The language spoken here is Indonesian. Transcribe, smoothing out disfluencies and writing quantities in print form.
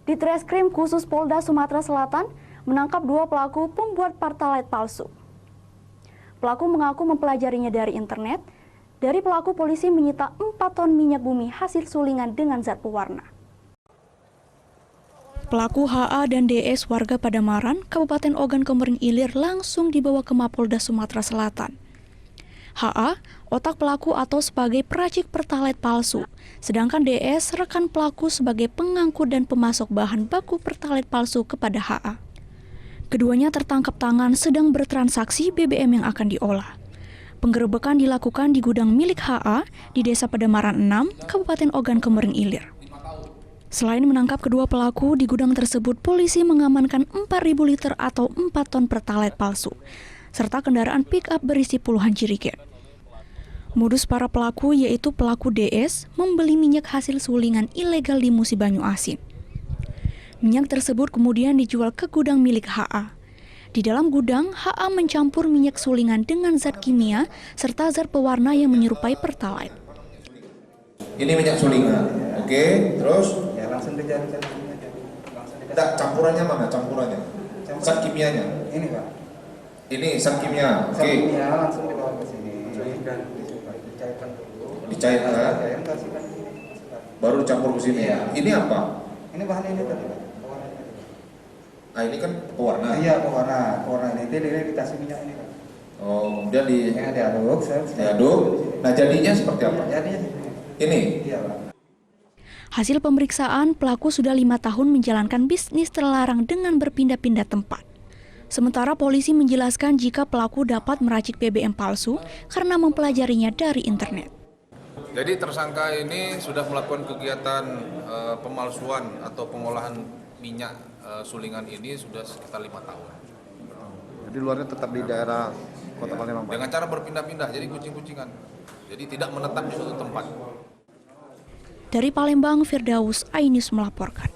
Ditreskrim Khusus Polda Sumatera Selatan menangkap 2 pelaku pembuat Pertalite palsu. Pelaku mengaku mempelajarinya dari internet. Dari pelaku, polisi menyita 4 ton minyak bumi hasil sulingan dengan zat pewarna. Pelaku HA dan DS warga Padamaran, Kabupaten Ogan Komering Ilir langsung dibawa ke Mapolda Sumatera Selatan. HA, otak pelaku atau sebagai peracik Pertalite palsu, sedangkan DS rekan pelaku sebagai pengangkut dan pemasok bahan baku Pertalite palsu kepada HA. Keduanya tertangkap tangan sedang bertransaksi BBM yang akan diolah. Penggerebekan dilakukan di gudang milik HA di Desa Padamaran 6, Kabupaten Ogan Komering Ilir. Selain menangkap kedua pelaku, di gudang tersebut polisi mengamankan 4.000 liter atau 4 ton Pertalite palsu, serta kendaraan pick-up berisi puluhan jerigen. Modus para pelaku yaitu pelaku DS membeli minyak hasil sulingan ilegal di Musi Banyu Asin. Minyak tersebut kemudian dijual ke gudang milik HA. Di dalam gudang, HA mencampur minyak sulingan dengan zat kimia serta zat pewarna yang menyerupai Pertalite. Ini minyak sulingan, oke, terus? Ya langsung dicari. Enggak, campurannya mana? Campurannya? Zat kimianya? Ini Pak. Ini zat kimia, oke. Zat kimia langsung dibawa ke sini. Dicairkan dulu. Dicairkan? Kasihkan. Baru dicampur ke sini. Iya. Ini apa? Ini bahan ini tadi Pak. Ah, ini kan pewarna. Iya, pewarna ini dikasih minyak ini Pak. Oh, kemudian Diaduk. diaduk. Nah, jadinya seperti apa? Jadinya Ini? Iya Pak. Hasil pemeriksaan, pelaku sudah 5 tahun menjalankan bisnis terlarang dengan berpindah-pindah tempat. Sementara polisi menjelaskan jika pelaku dapat meracik BBM palsu karena mempelajarinya dari internet. Jadi tersangka ini sudah melakukan kegiatan pemalsuan atau pengolahan minyak sulingan ini sudah sekitar 5 tahun. Jadi luarnya tetap di daerah Kota Palembang, Pak? Dengan cara berpindah-pindah, jadi kucing-kucingan. Jadi tidak menetap di suatu tempat. Dari Palembang, Firdaus Ainus melaporkan.